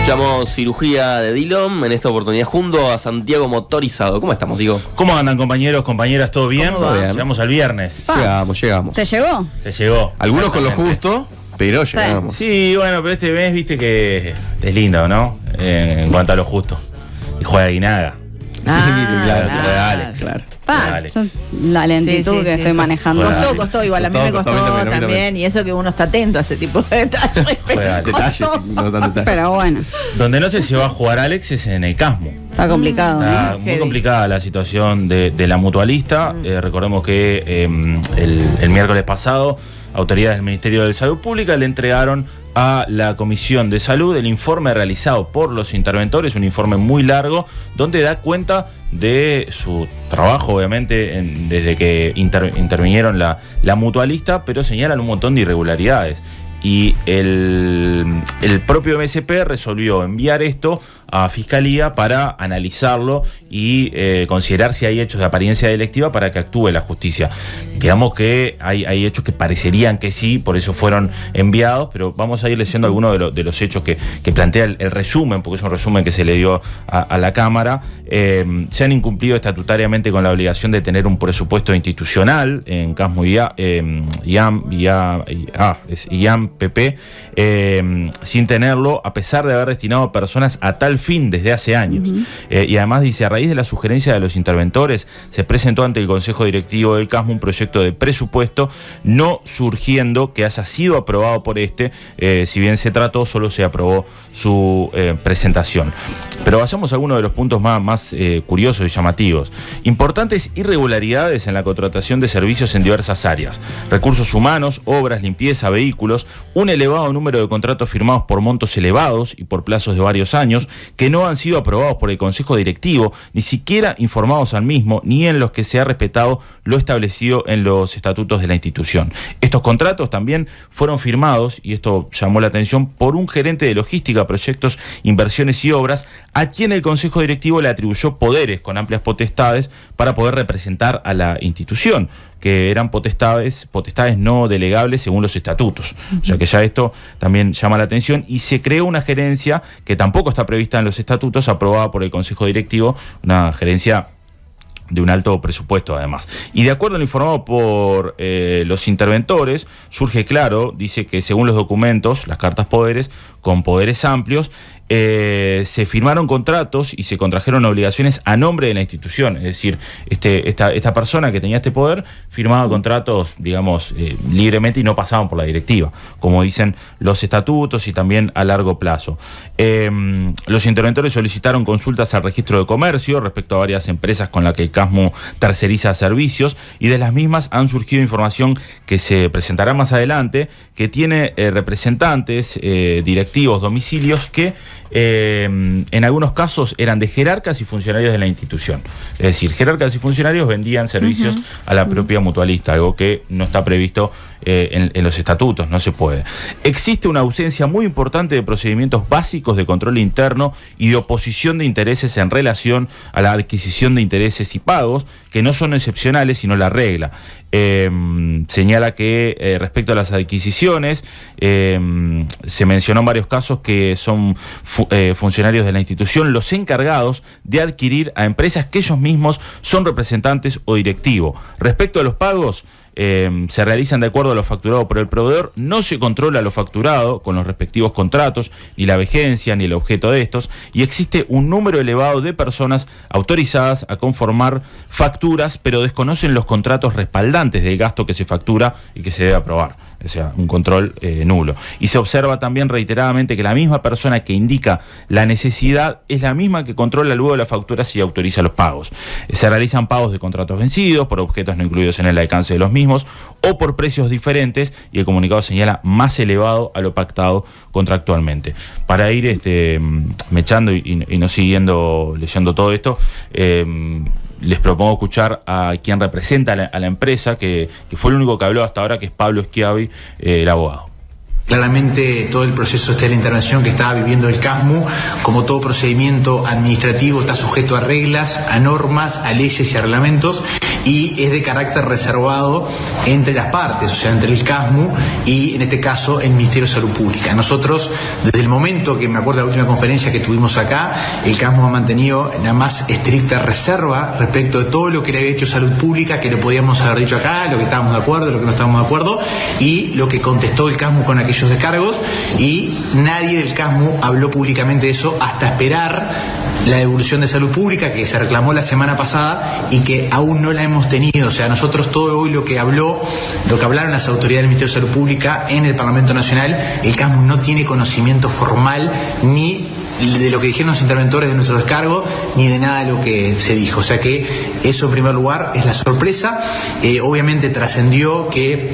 Escuchamos Cirugía de Dillom, en esta oportunidad junto a Santiago Motorizado. ¿Cómo estamos, Diego? ¿Cómo andan, compañeros, compañeras? ¿Todo bien? Todo bien. Llegamos al viernes. Llegamos. ¿Se llegó? Se llegó. Algunos con lo justo, pero llegamos. Sí, bueno, pero este mes, viste que es lindo, ¿no? En cuanto a lo justo. Y juega Guinaga. Claro. La lentitud que estoy manejando. Costó igual, a mí me costó también. Y eso que uno está atento a ese tipo de detalles. Detalles, no tan detalles. Pero bueno. Donde no sé si va a jugar Alex es en el Casmo. Está complicado. Está muy complicada la situación de la mutualista. Recordemos que el miércoles pasado, autoridades del Ministerio de Salud Pública le entregaron a la Comisión de Salud el informe realizado por los interventores, un informe muy largo, donde da cuenta de su trabajo, obviamente, desde que intervinieron la mutualista, pero señalan un montón de irregularidades. Y el propio MSP resolvió enviar esto a Fiscalía para analizarlo y considerar si hay hechos de apariencia delictiva para que actúe la justicia. Digamos que hay hechos que parecerían que sí, por eso fueron enviados, pero vamos a ir leyendo algunos de los hechos que plantea el resumen, porque es un resumen que se le dio a la Cámara. Se han incumplido estatutariamente con la obligación de tener un presupuesto institucional en Casmo IAM-PP, sin tenerlo, a pesar de haber destinado personas a tal fin desde hace años. Y además dice, a raíz de la sugerencia de los interventores, se presentó ante el Consejo Directivo del Casmo un proyecto de presupuesto, no surgiendo que haya sido aprobado por si bien se trató, solo se aprobó su presentación. Pero vayamos a algunos de los puntos más curiosos y llamativos. Importantes irregularidades en la contratación de servicios en diversas áreas: recursos humanos, obras, limpieza, vehículos, un elevado número de contratos firmados por montos elevados y por plazos de varios años, que no han sido aprobados por el Consejo Directivo, ni siquiera informados al mismo, ni en los que se ha respetado lo establecido en los estatutos de la institución. Estos contratos también fueron firmados, y esto llamó la atención, por un gerente de logística, proyectos, inversiones y obras, a quien el Consejo Directivo le atribuyó poderes con amplias potestades para poder representar a la institución, que eran potestades no delegables según los estatutos. O sea que ya esto también llama la atención, y se creó una gerencia que tampoco está prevista en los estatutos, aprobada por el Consejo Directivo, una gerencia de un alto presupuesto además. Y de acuerdo a lo informado por los interventores, surge claro, dice que según los documentos, las cartas poderes, con poderes amplios, se firmaron contratos y se contrajeron obligaciones a nombre de la institución. Es decir, esta persona que tenía este poder firmaba contratos, digamos, libremente, y no pasaban por la directiva, como dicen los estatutos, y también a largo plazo. Los interventores solicitaron consultas al registro de comercio respecto a varias empresas con las que el Casmo terceriza servicios, y de las mismas han surgido información que se presentará más adelante, que tiene representantes, directivos, domicilios que en algunos casos eran de jerarcas y funcionarios de la institución. Es decir, jerarcas y funcionarios vendían servicios a la propia mutualista, algo que no está previsto en los estatutos, no se puede. Existe una ausencia muy importante de procedimientos básicos de control interno y de oposición de intereses en relación a la adquisición de intereses y pagos, que no son excepcionales sino la regla. Señala que respecto a las adquisiciones, se mencionó en varios casos que son funcionarios de la institución los encargados de adquirir a empresas que ellos mismos son representantes o directivos. Respecto a los pagos, se realizan de acuerdo a lo facturado por el proveedor, no se controla lo facturado con los respectivos contratos, ni la vigencia, ni el objeto de estos, y existe un número elevado de personas autorizadas a conformar facturas, pero desconocen los contratos respaldantes del gasto que se factura y que se debe aprobar. O sea, un control nulo. Y se observa también reiteradamente que la misma persona que indica la necesidad es la misma que controla luego las facturas y autoriza los pagos. Se realizan pagos de contratos vencidos por objetos no incluidos en el alcance de los mismos o por precios diferentes, y el comunicado señala más elevado a lo pactado contractualmente. Para ir mechando y no siguiendo leyendo todo esto, les propongo escuchar a quien representa a la empresa, que fue el único que habló hasta ahora, que es Pablo Schiavi, el abogado. Claramente todo el proceso de la intervención que estaba viviendo el Casmo, como todo procedimiento administrativo, está sujeto a reglas, a normas, a leyes y a reglamentos, y es de carácter reservado entre las partes, o sea, entre el CASMU y, en este caso, el Ministerio de Salud Pública. Nosotros, desde el momento que me acuerdo de la última conferencia que tuvimos acá, el CASMU ha mantenido la más estricta reserva respecto de todo lo que le había hecho Salud Pública, que lo podíamos haber dicho acá, lo que estábamos de acuerdo, lo que no estábamos de acuerdo, y lo que contestó el CASMU con aquellos descargos, y nadie del CASMU habló públicamente de eso hasta esperar la devolución de Salud Pública, que se reclamó la semana pasada y que aún no la hemos tenido. O sea, nosotros todo hoy lo que hablaron las autoridades del Ministerio de Salud Pública en el Parlamento Nacional, el CASMU no tiene conocimiento formal ni de lo que dijeron los interventores de nuestro descargo, ni de nada de lo que se dijo. O sea que eso, en primer lugar, es la sorpresa. Obviamente trascendió que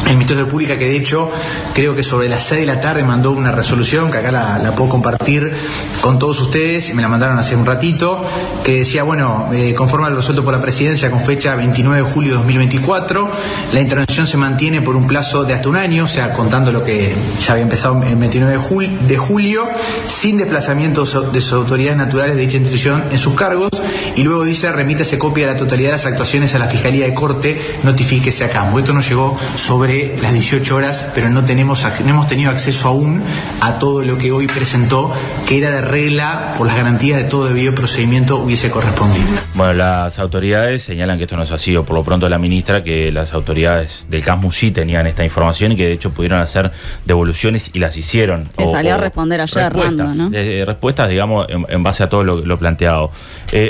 el Ministerio de Salud Pública, que de hecho creo que sobre las 6 de la tarde mandó una resolución, que acá la puedo compartir con todos ustedes, me la mandaron hace un ratito, que decía, bueno, conforme a lo resuelto por la Presidencia con fecha 29 de julio de 2024, la intervención se mantiene por un plazo de hasta un año, o sea, contando lo que ya había empezado el 29 de julio, sin desplazamiento de sus autoridades naturales de dicha institución en sus cargos, y luego dice, remítase copia de la totalidad de las actuaciones a la Fiscalía de Corte, notifíquese a CASMU. Esto nos llegó sobre las 18 horas, pero no hemos tenido acceso aún a todo lo que hoy presentó, que era de regla por las garantías de todo debido procedimiento hubiese correspondido. Bueno, las autoridades señalan que esto no es así, o por lo pronto la ministra, que las autoridades del CASMU sí tenían esta información y que de hecho pudieron hacer devoluciones y las hicieron. Se salió a responder ayer, respuestas, Rando, ¿no? Respuestas, digamos, en base a todo lo planteado.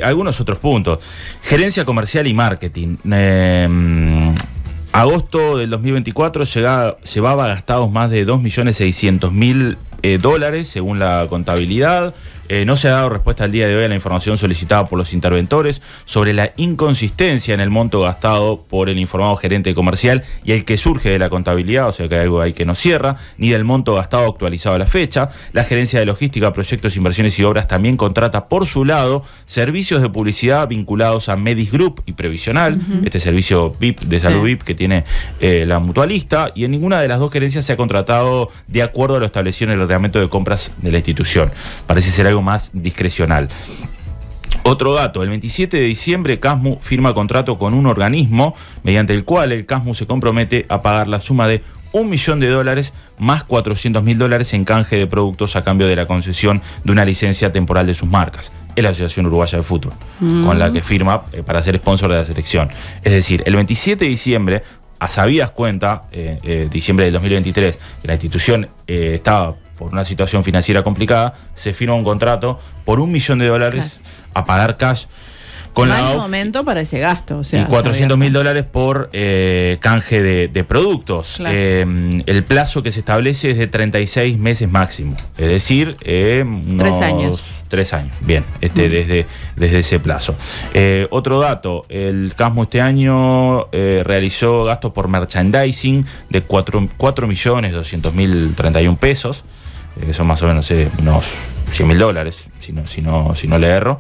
Algunos otros puntos. Gerencia comercial y marketing. Agosto del 2024 llevaba gastados más de 2.600.000 dólares, según la contabilidad. No se ha dado respuesta al día de hoy a la información solicitada por los interventores sobre la inconsistencia en el monto gastado por el informado gerente comercial y el que surge de la contabilidad, o sea que hay algo ahí que no cierra, ni del monto gastado actualizado a la fecha. La gerencia de logística, proyectos, inversiones y obras también contrata por su lado servicios de publicidad vinculados a Medis Group y Previsional, este servicio VIP de salud VIP que tiene la mutualista, y en ninguna de las dos gerencias se ha contratado de acuerdo a lo establecido en el reglamento de compras de la institución. Parece ser algo más discrecional. Otro dato, el 27 de diciembre CASMU firma contrato con un organismo mediante el cual el CASMU se compromete a pagar la suma de $1 millón más $400.000 en canje de productos a cambio de la concesión de una licencia temporal de sus marcas. Es la Asociación Uruguaya de Fútbol, con la que firma para ser sponsor de la selección. Es decir, el 27 de diciembre, a sabidas cuentas, diciembre del 2023, que la institución estaba por una situación financiera complicada, se firma un contrato por $1 millón a pagar cash con no la hay momento para ese gasto, o sea, y $400.000 por canje de productos. Claro. El plazo que se establece es de 36 meses máximo, es decir, 3 años. 3 años, bien, desde ese plazo. Otro dato, el CASMU este año realizó gastos por merchandising de 4.200.031 pesos, que son más o menos unos $100.000, si no le erro.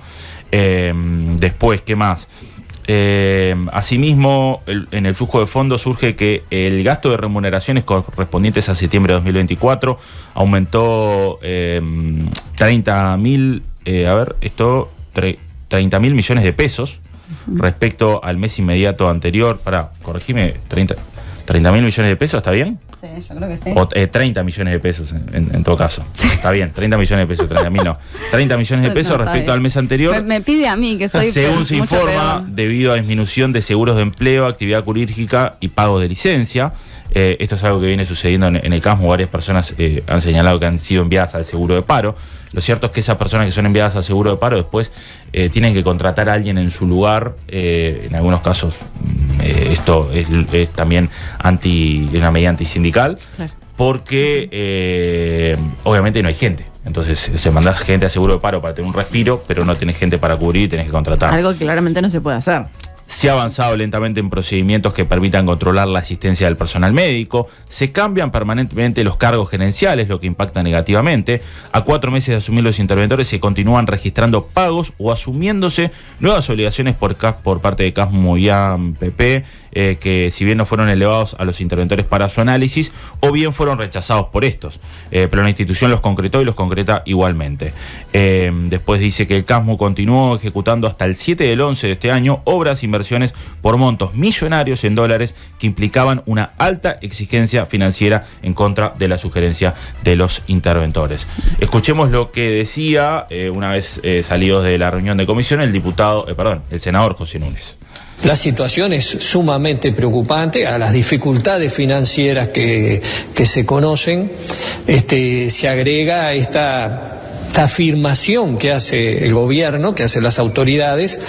Después, ¿qué más? Asimismo, en el flujo de fondos surge que el gasto de remuneraciones correspondientes a septiembre de 2024 aumentó 30.000 millones de pesos respecto al mes inmediato anterior. Corregime, 30.000 millones de pesos, ¿está bien? Sí, yo creo que sí. O 30 millones de pesos en todo caso. Está bien, 30 millones de pesos, 30.000 no. 30 millones de pesos respecto al mes anterior. Me pide a mí que soy según se mucho informa, peor. debido a disminución de seguros de empleo, actividad quirúrgica y pago de licencia. Esto es algo que viene sucediendo en el CASMU. Varias personas han señalado que han sido enviadas al seguro de paro. Lo cierto es que esas personas que son enviadas al seguro de paro después tienen que contratar a alguien en su lugar. En algunos casos esto es también una medida antisindical, claro, porque obviamente no hay gente. Entonces se mandás gente a seguro de paro para tener un respiro, pero no tenés gente para cubrir y tenés que contratar. Algo que claramente no se puede hacer. Se ha avanzado lentamente en procedimientos que permitan controlar la asistencia del personal médico. Se cambian permanentemente los cargos gerenciales, lo que impacta negativamente. A 4 meses de asumir los interventores se continúan registrando pagos o asumiéndose nuevas obligaciones por parte de CASMU y AMPP, que si bien no fueron elevados a los interventores para su análisis, o bien fueron rechazados por estos. Pero la institución los concretó y los concreta igualmente. Después dice que el CASMU continuó ejecutando hasta el 7 del 11 de este año obras y inversiones por montos millonarios en dólares que implicaban una alta exigencia financiera en contra de la sugerencia de los interventores. Escuchemos lo que decía, una vez salidos de la reunión de comisión, el senador José Núñez. La situación es sumamente preocupante. A las dificultades financieras que se conocen, se agrega esta afirmación que hace el gobierno, que hacen las autoridades,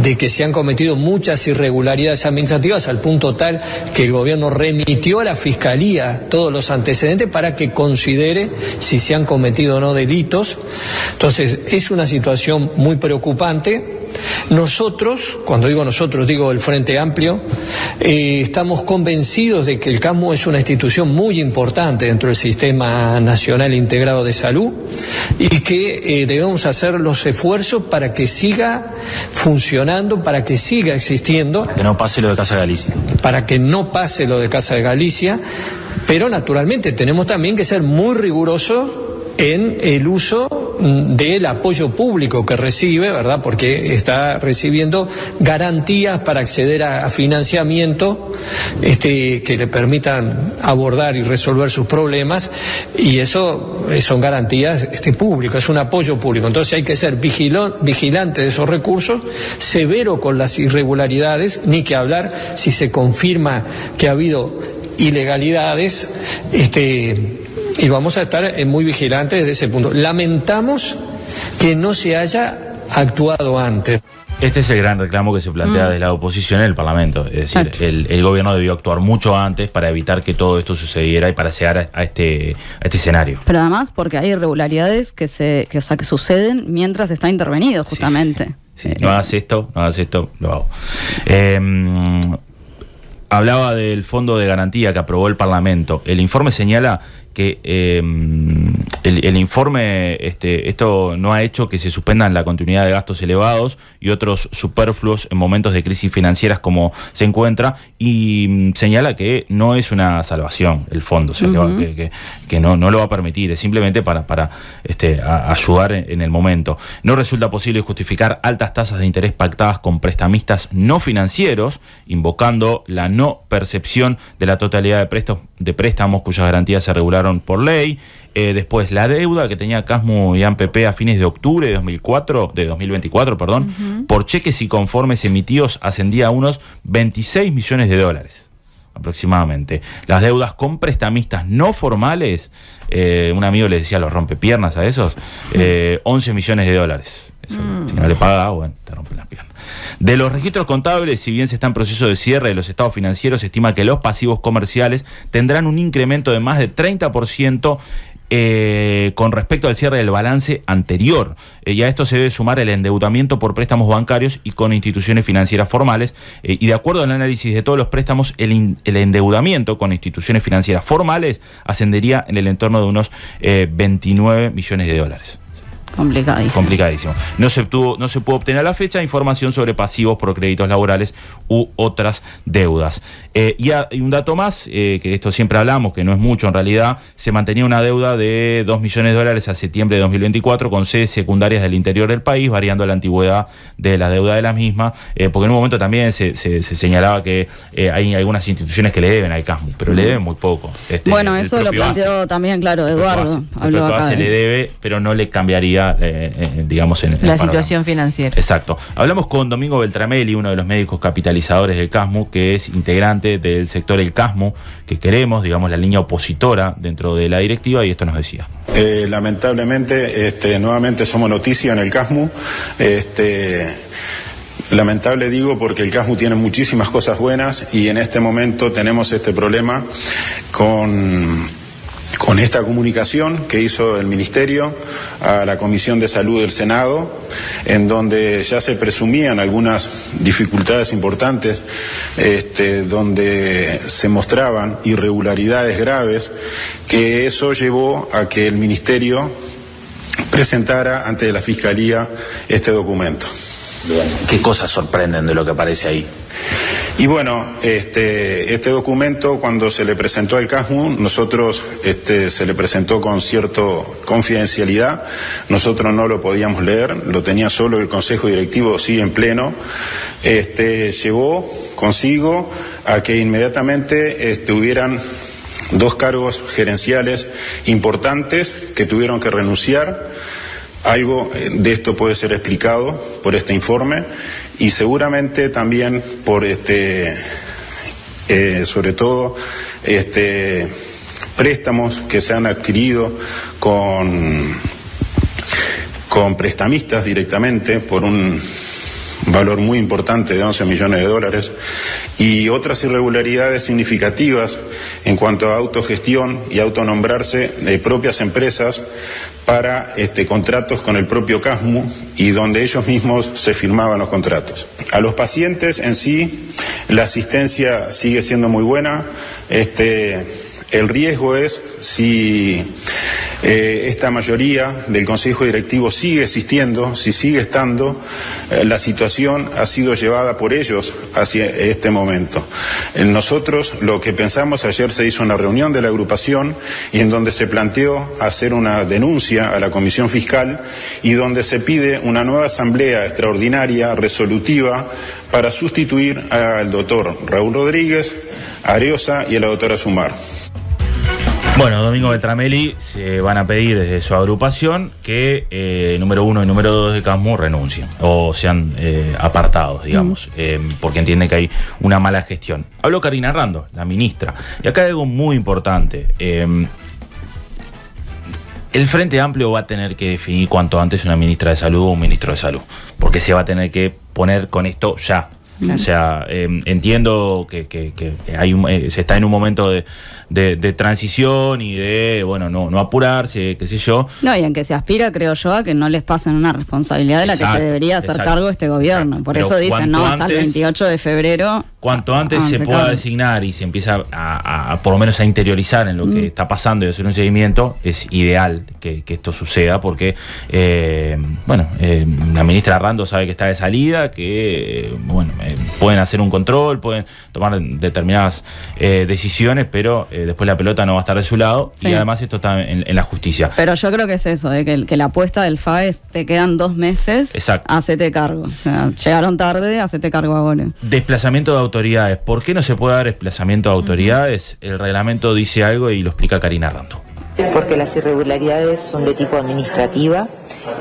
de que se han cometido muchas irregularidades administrativas al punto tal que el gobierno remitió a la Fiscalía todos los antecedentes para que considere si se han cometido o no delitos. Entonces, es una situación muy preocupante. Nosotros, cuando digo nosotros, digo el Frente Amplio, estamos convencidos de que el CASMU es una institución muy importante dentro del Sistema Nacional Integrado de Salud y que debemos hacer los esfuerzos para que siga funcionando, para que siga existiendo. Para que no pase lo de Casa de Galicia. Para que no pase lo de Casa de Galicia, pero naturalmente tenemos también que ser muy rigurosos en el uso del apoyo público que recibe, ¿verdad? Porque está recibiendo garantías para acceder a financiamiento que le permitan abordar y resolver sus problemas, y eso son garantías públicas, es un apoyo público. Entonces hay que ser vigilante de esos recursos, severo con las irregularidades, ni que hablar si se confirma que ha habido ilegalidades, y vamos a estar muy vigilantes desde ese punto. Lamentamos que no se haya actuado antes. Este es el gran reclamo que se plantea de la oposición en el Parlamento. Es decir, el gobierno debió actuar mucho antes para evitar que todo esto sucediera y para llegar a este escenario. Pero además porque hay irregularidades que suceden mientras está intervenido, justamente. Sí. No hagas esto, lo hago. Hablaba del fondo de garantía que aprobó el Parlamento. El informe señala que el informe esto no ha hecho que se suspendan la continuidad de gastos elevados y otros superfluos en momentos de crisis financieras como se encuentra, y señala que no es una salvación el fondo, o sea, que no lo va a permitir, es simplemente para ayudar en el momento. No resulta posible justificar altas tasas de interés pactadas con prestamistas no financieros, invocando la no percepción de la totalidad de préstamos cuyas garantías se regularon por ley. Después, la deuda que tenía CASMU y ANPP a fines de octubre de 2024, por cheques y conformes emitidos ascendía a unos 26 millones de dólares aproximadamente. Las deudas con prestamistas no formales, un amigo le decía los rompepiernas a esos, 11 millones de dólares. Eso, si no le paga, bueno, te rompen las piernas. De los registros contables, si bien se está en proceso de cierre de los estados financieros, se estima que los pasivos comerciales tendrán un incremento de más de 30% con respecto al cierre del balance anterior. Y a esto se debe sumar el endeudamiento por préstamos bancarios y con instituciones financieras formales. Y de acuerdo al análisis de todos los préstamos, el endeudamiento con instituciones financieras formales ascendería en el entorno de unos 29 millones de dólares. Complicadísimo. No se pudo obtener a la fecha información sobre pasivos por créditos laborales u otras deudas. Y un dato más, que de esto siempre hablamos, que no es mucho en realidad, se mantenía una deuda de 2 millones de dólares a septiembre de 2024 con sedes secundarias del interior del país, variando la antigüedad de la deuda de la misma, porque en un momento también se señalaba que hay algunas instituciones que le deben al CASMU, pero le deben muy poco. Bueno, eso lo planteó también, claro, Eduardo. Habló acá se le debe, pero no le cambiaría digamos en la situación financiera. Exacto. Hablamos con Domingo Beltramelli, uno de los médicos capitalizadores del CASMU, que es integrante del sector El CASMU, que queremos, digamos, la línea opositora dentro de la directiva, y esto nos decía. Lamentablemente, nuevamente somos noticia en el CASMU. Lamentable digo porque el CASMU tiene muchísimas cosas buenas y en este momento tenemos este problema con esta comunicación que hizo el Ministerio a la Comisión de Salud del Senado, en donde ya se presumían algunas dificultades importantes, donde se mostraban irregularidades graves, que eso llevó a que el Ministerio presentara ante la Fiscalía este documento. Bien. ¿Qué cosas sorprenden de lo que aparece ahí? Y bueno, este documento, cuando se le presentó al CASMU, nosotros se le presentó con cierta confidencialidad. Nosotros no lo podíamos leer, lo tenía solo el Consejo Directivo, sí, en pleno. Llevó consigo a que inmediatamente hubieran 2 cargos gerenciales importantes que tuvieron que renunciar. Algo de esto puede ser explicado por este informe y seguramente también por sobre todo préstamos que se han adquirido con prestamistas directamente por un valor muy importante de $11 millones y otras irregularidades significativas en cuanto a autogestión y autonombrarse de propias empresas para contratos con el propio CASMU y donde ellos mismos se firmaban los contratos. A los pacientes en sí, la asistencia sigue siendo muy buena. El riesgo es si esta mayoría del Consejo Directivo sigue existiendo, si sigue estando, la situación ha sido llevada por ellos hacia este momento. Nosotros lo que pensamos, ayer se hizo una reunión de la agrupación y en donde se planteó hacer una denuncia a la Comisión Fiscal y donde se pide una nueva asamblea extraordinaria, resolutiva, para sustituir al doctor Raúl Rodríguez, a Ariosa y a la doctora Sumar. Bueno, Domingo Beltramelli se van a pedir desde su agrupación que número 1 y número 2 de CASMU renuncien o sean apartados, digamos, porque entienden que hay una mala gestión. Habló Karina Rando, la ministra, y acá hay algo muy importante. El Frente Amplio va a tener que definir cuanto antes una ministra de Salud o un ministro de Salud, porque se va a tener que poner con esto ya. Claro. O sea, entiendo que se está en un momento de transición y de, bueno, no apurarse, qué sé yo. No, y en que se aspira, creo yo, a que no les pasen una responsabilidad de la que se debería hacer cargo este gobierno. Por eso dicen, no, hasta el 28 de febrero. Cuanto antes se pueda designar y se empieza a por lo menos a interiorizar en lo que está pasando y hacer un seguimiento, es ideal que esto suceda porque, la ministra Rando sabe que está de salida, que, pueden hacer un control, pueden tomar determinadas decisiones, pero después la pelota no va a estar de su lado, sí. Y además esto está en la justicia. Pero yo creo que es eso, que la apuesta del FAES, te quedan 2 meses, exacto. Hacete cargo. O sea, llegaron tarde, hacete cargo ahora. Desplazamiento de autoridades. ¿Por qué no se puede dar desplazamiento de autoridades? El reglamento dice algo y lo explica Karina Rando. Porque las irregularidades son de tipo administrativa,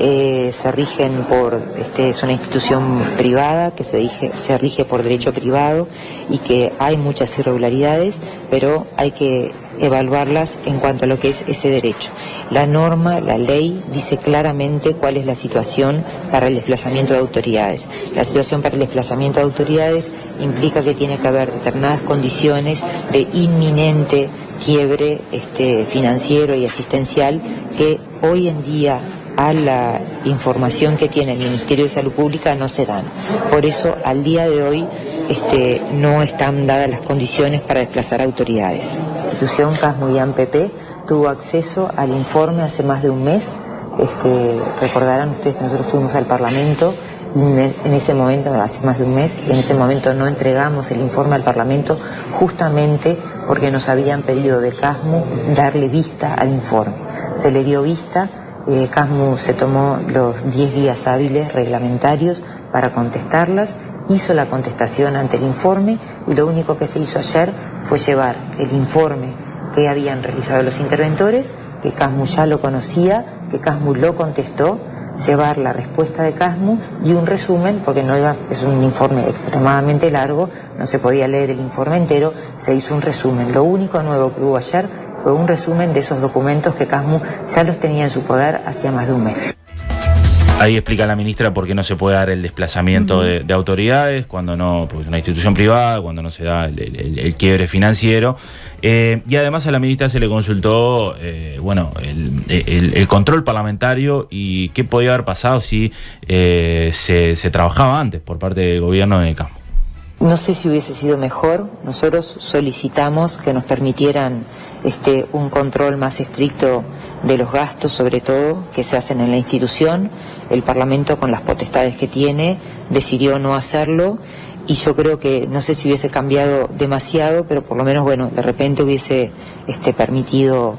se rigen por, es una institución privada que se rige por derecho privado y que hay muchas irregularidades, pero hay que evaluarlas en cuanto a lo que es ese derecho. La norma, la ley, dice claramente cuál es la situación para el desplazamiento de autoridades. La situación para el desplazamiento de autoridades implica que tiene que haber determinadas condiciones de inminente quiebre financiero y asistencial que hoy en día a la información que tiene el Ministerio de Salud Pública no se dan. Por eso al día de hoy no están dadas las condiciones para desplazar autoridades. La institución CASMU y ANPP tuvo acceso al informe hace más de un mes. Recordarán ustedes que nosotros fuimos al Parlamento en ese momento, hace más de un mes, en ese momento no entregamos el informe al Parlamento justamente porque nos habían pedido de CASMU darle vista al informe. Se le dio vista, CASMU se tomó los 10 días hábiles reglamentarios para contestarlas, hizo la contestación ante el informe y lo único que se hizo ayer fue llevar el informe que habían realizado los interventores, que CASMU ya lo conocía, que CASMU lo contestó, llevar la respuesta de CASMU y un resumen, porque es un informe extremadamente largo, no se podía leer el informe entero, se hizo un resumen. Lo único nuevo que hubo ayer fue un resumen de esos documentos que CASMU ya los tenía en su poder hacía más de un mes. Ahí explica la ministra por qué no se puede dar el desplazamiento de autoridades cuando no, pues una institución privada, cuando no se da el quiebre financiero. Y además a la ministra se le consultó el control parlamentario y qué podía haber pasado si se trabajaba antes por parte del gobierno en el campo. No sé si hubiese sido mejor. Nosotros solicitamos que nos permitieran un control más estricto de los gastos, sobre todo, que se hacen en la institución. El Parlamento, con las potestades que tiene, decidió no hacerlo. Y yo creo que, no sé si hubiese cambiado demasiado, pero por lo menos, bueno, de repente hubiese permitido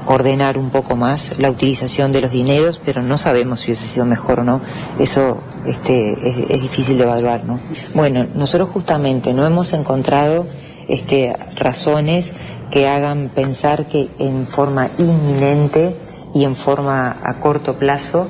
ordenar un poco más la utilización de los dineros, pero no sabemos si hubiese sido mejor o no. Eso es difícil de evaluar, ¿no? Bueno, nosotros justamente no hemos encontrado razones que hagan pensar que en forma inminente y en forma a corto plazo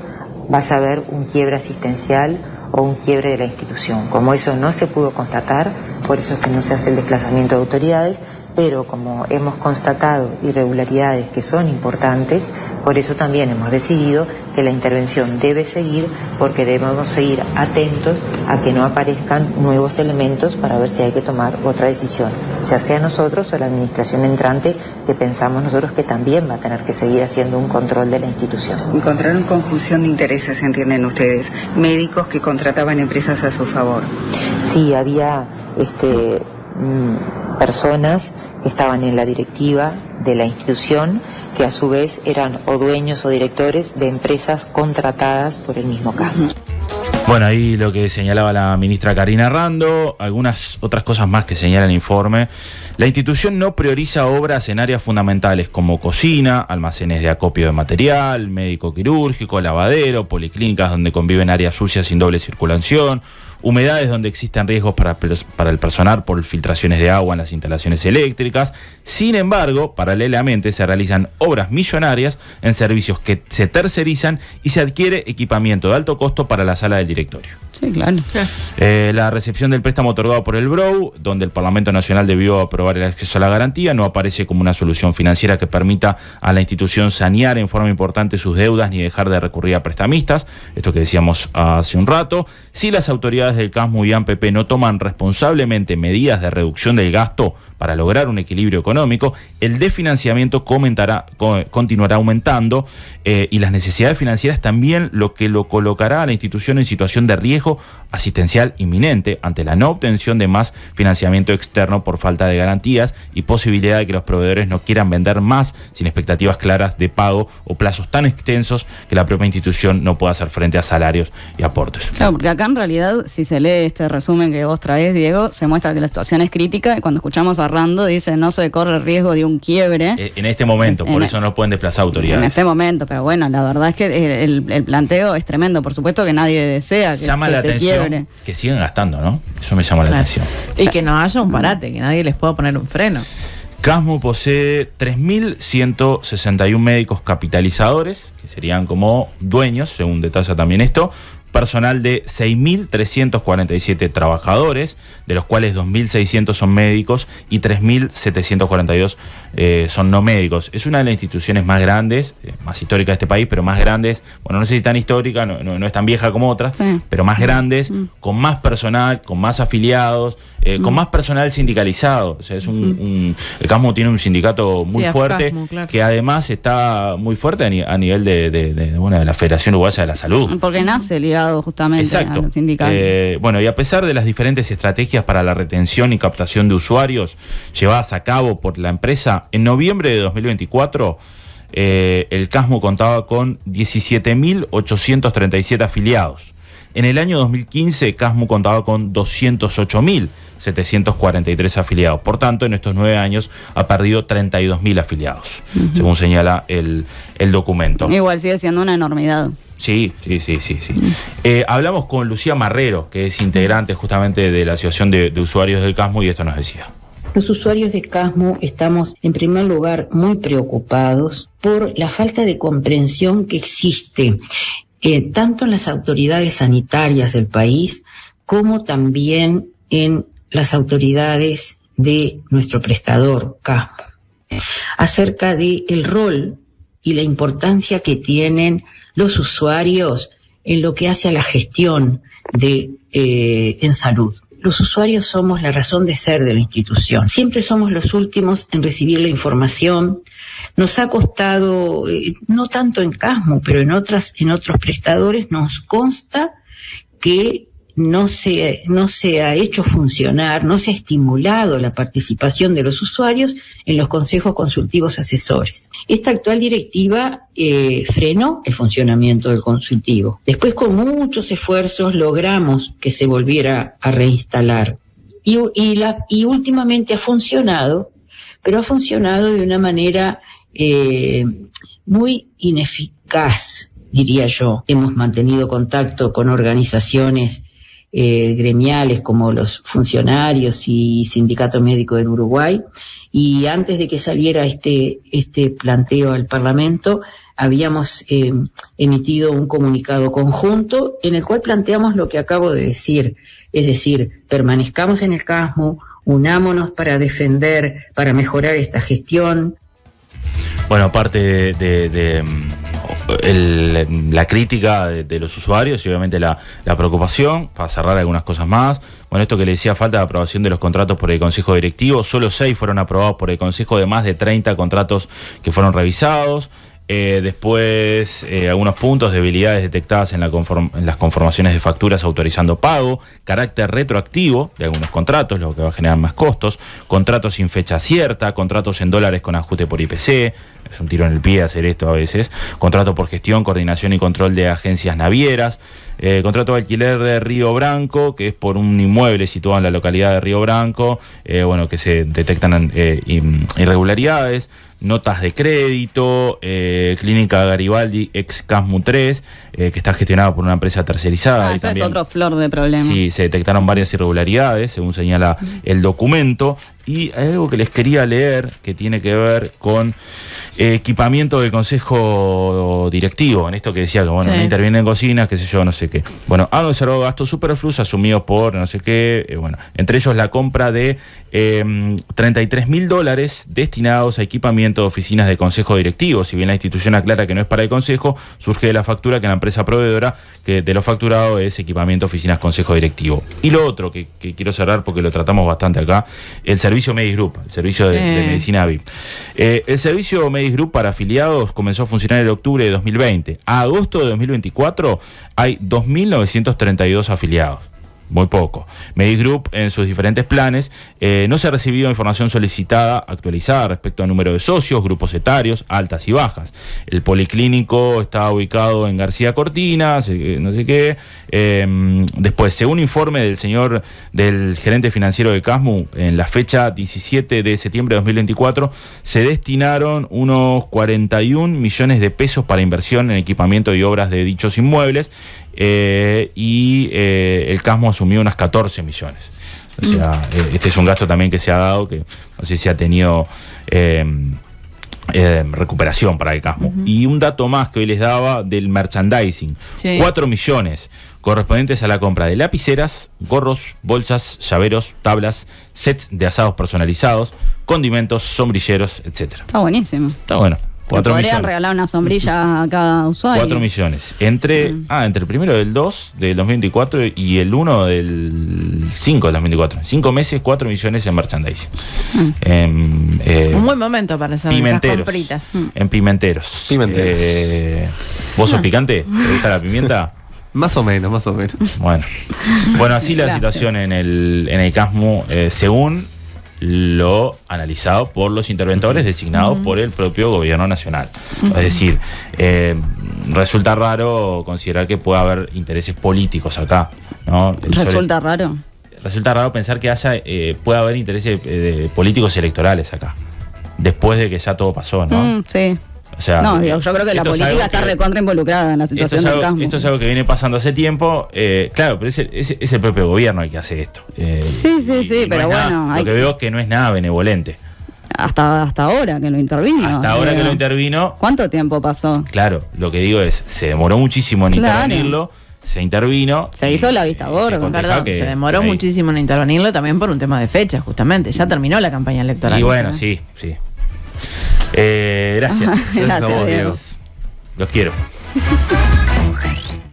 vas a haber un quiebre asistencial o un quiebre de la institución. Como eso no se pudo constatar, por eso es que no se hace el desplazamiento de autoridades, pero como hemos constatado irregularidades que son importantes, por eso también hemos decidido que la intervención debe seguir, porque debemos seguir atentos a que no aparezcan nuevos elementos para ver si hay que tomar otra decisión, ya sea nosotros o la administración entrante, que pensamos nosotros que también va a tener que seguir haciendo un control de la institución. Encontraron confusión de intereses, entienden ustedes, médicos que contrataban empresas a su favor. Sí, había personas que estaban en la directiva de la institución que a su vez eran o dueños o directores de empresas contratadas por el mismo CASMU. Bueno, ahí lo que señalaba la ministra Karina Rando, algunas otras cosas más que señala el informe. La institución no prioriza obras en áreas fundamentales como cocina, almacenes de acopio de material, médico quirúrgico, lavadero, policlínicas donde conviven áreas sucias sin doble circulación, humedades donde existen riesgos para el personal por filtraciones de agua en las instalaciones eléctricas. Sin embargo, paralelamente se realizan obras millonarias en servicios que se tercerizan y se adquiere equipamiento de alto costo para la sala del directorio. Sí, claro. La recepción del préstamo otorgado por el BROU, donde el Parlamento Nacional debió aprobar el acceso a la garantía, no aparece como una solución financiera que permita a la institución sanear en forma importante sus deudas ni dejar de recurrir a prestamistas. Esto que decíamos hace un rato. Si las autoridades del CASMU y ANPP no toman responsablemente medidas de reducción del gasto para lograr un equilibrio económico, el desfinanciamiento continuará aumentando y las necesidades financieras también, lo que lo colocará a la institución en situación de riesgo asistencial inminente ante la no obtención de más financiamiento externo por falta de garantías y posibilidad de que los proveedores no quieran vender más sin expectativas claras de pago o plazos tan extensos que la propia institución no pueda hacer frente a salarios y aportes. Claro, porque acá en realidad, si se lee este resumen que vos traes, Diego, se muestra que la situación es crítica y cuando escuchamos a Rando dice no se corre el riesgo de un quiebre. En este momento, por eso no pueden desplazar autoridades. En este momento, pero bueno, la verdad es que el planteo es tremendo. Por supuesto que nadie desea que llama la se atención quiebre. Que sigan gastando, ¿no? Eso me llama la atención. Y que no haya un parate, que nadie les pueda poner un freno. CASMU posee 3.161 médicos capitalizadores, que serían como dueños, según detalla también esto, personal de 6.347 trabajadores, de los cuales 2.600 son médicos y 3.742 son no médicos. Es una de las instituciones más grandes, más históricas de este país, pero más grandes, bueno, no sé si tan histórica, no es tan vieja como otras, sí, pero más grandes, con más personal, con más afiliados, con más personal sindicalizado. O sea, es el CASMU tiene un sindicato muy fuerte, CASMU, claro, que además está muy fuerte a nivel de la Federación Uruguaya de la Salud. Porque nace ligado justamente a los sindicatos. Bueno, y a pesar de las diferentes estrategias para la retención y captación de usuarios llevadas a cabo por la empresa, en noviembre de 2024 el CASMU contaba con 17.837 afiliados. En el año 2015 CASMU contaba con 208.743 afiliados. Por tanto, en estos 9 años ha perdido 32.000 afiliados, según señala el documento. Igual sigue siendo una enormidad. Sí. Hablamos con Lucía Marrero, que es integrante justamente de la Asociación de Usuarios del CASMU, y esto nos decía. Los usuarios de CASMU estamos, en primer lugar, muy preocupados por la falta de comprensión que existe tanto en las autoridades sanitarias del país como también en las autoridades de nuestro prestador CASMU, acerca del rol y la importancia que tienen los usuarios en lo que hace a la gestión en salud. Los usuarios somos la razón de ser de la institución. Siempre somos los últimos en recibir la información. Nos ha costado, no tanto en CASMU, pero en otros prestadores, nos consta que no se ha hecho funcionar, no se ha estimulado la participación de los usuarios en los consejos consultivos asesores. Esta actual directiva frenó el funcionamiento del consultivo. Después, con muchos esfuerzos, logramos que se volviera a reinstalar. Y últimamente ha funcionado, pero ha funcionado de una manera muy ineficaz, diría yo. Hemos mantenido contacto con organizaciones gremiales como los funcionarios y Sindicato Médico del Uruguay, y antes de que saliera este planteo al Parlamento habíamos emitido un comunicado conjunto en el cual planteamos lo que acabo de decir, es decir, permanezcamos en el CASMU, unámonos para defender, para mejorar esta gestión. Bueno, aparte de la crítica de los usuarios y obviamente la preocupación, para cerrar algunas cosas más. Bueno, esto que le decía, falta de aprobación de los contratos por el Consejo Directivo, solo 6 fueron aprobados por el Consejo de más de 30 contratos que fueron revisados. Después, algunos puntos, debilidades detectadas en las conformaciones de facturas autorizando pago, carácter retroactivo de algunos contratos, lo que va a generar más costos, contratos sin fecha cierta, contratos en dólares con ajuste por IPC, es un tiro en el pie hacer esto a veces, contrato por gestión, coordinación y control de agencias navieras, contrato de alquiler de Río Branco, que es por un inmueble situado en la localidad de Río Branco, que se detectan irregularidades, notas de crédito, Clínica Garibaldi, ex Casmu 3, que está gestionada por una empresa tercerizada. Eso también, es otro flor de problema. Sí, se detectaron varias irregularidades, según señala el documento. Y hay algo que les quería leer que tiene que ver con equipamiento del consejo directivo, en esto que decía que no interviene en cocinas, qué sé yo, no sé qué. Bueno, han observado gastos superfluos asumidos por no sé qué, entre ellos la compra de $33.000 destinados a equipamiento de oficinas de consejo directivo. Si bien la institución aclara que no es para el consejo, surge de la factura que la empresa proveedora que de lo facturado es equipamiento de oficinas consejo directivo. Y lo otro que quiero cerrar porque lo tratamos bastante acá, el servicio Medis Group, el servicio de medicina VIP. El servicio Medis Group para afiliados comenzó a funcionar en octubre de 2020. A agosto de 2024 hay 2.932 afiliados. Muy poco. Medis Group, en sus diferentes planes, no se ha recibido información solicitada actualizada respecto al número de socios, grupos etarios, altas y bajas. El policlínico está ubicado en García Cortina, no sé qué. Después, según informe del gerente financiero de Casmu, en la fecha 17 de septiembre de 2024, se destinaron unos 41 millones de pesos para inversión en equipamiento y obras de dichos inmuebles. El Casmu asumió unas 14 millones. O sea, este es un gasto también que se ha dado, que no sé si ha tenido recuperación para el Casmu. Y un dato más que hoy les daba del merchandising: 4 millones correspondientes a la compra de lapiceras, gorros, bolsas, llaveros, tablas, sets de asados personalizados, condimentos, sombrilleros, etcétera. Está buenísimo. Está bueno. Podrían regalar una sombrilla a cada usuario. 4 millones. Entre el 1 del 2 del 2024 y el 1 del 5 del 2024. 5 meses, 4 millones en merchandising. Un buen momento para hacer esas compritas. En pimenteros. ¿Vos sos picante? ¿Te gusta la pimienta? Más o menos. Bueno, así la situación en el Casmu, según lo analizado por los interventores designados por el propio gobierno nacional. Es decir, resulta raro considerar que pueda haber intereses políticos acá, ¿no? Resulta raro pensar que pueda haber intereses políticos electorales acá, después de que ya todo pasó, ¿no? Sí. O sea, yo creo que la política está recontra involucrada en la situación del Casmu. Esto es algo que viene pasando hace tiempo, claro, pero es el propio gobierno el que hace esto. Sí, pero bueno. Lo que veo es que no es nada benevolente. Hasta ahora que lo intervino. Que lo intervino. ¿Cuánto tiempo pasó? Claro, lo que digo es, se demoró muchísimo en intervenirlo, se intervino. Se hizo la vista gorda. Perdón, se demoró muchísimo en intervenirlo también por un tema de fecha, justamente. Ya terminó la campaña electoral. Y bueno, sí. Gracias. Gracias, Diego. Los quiero.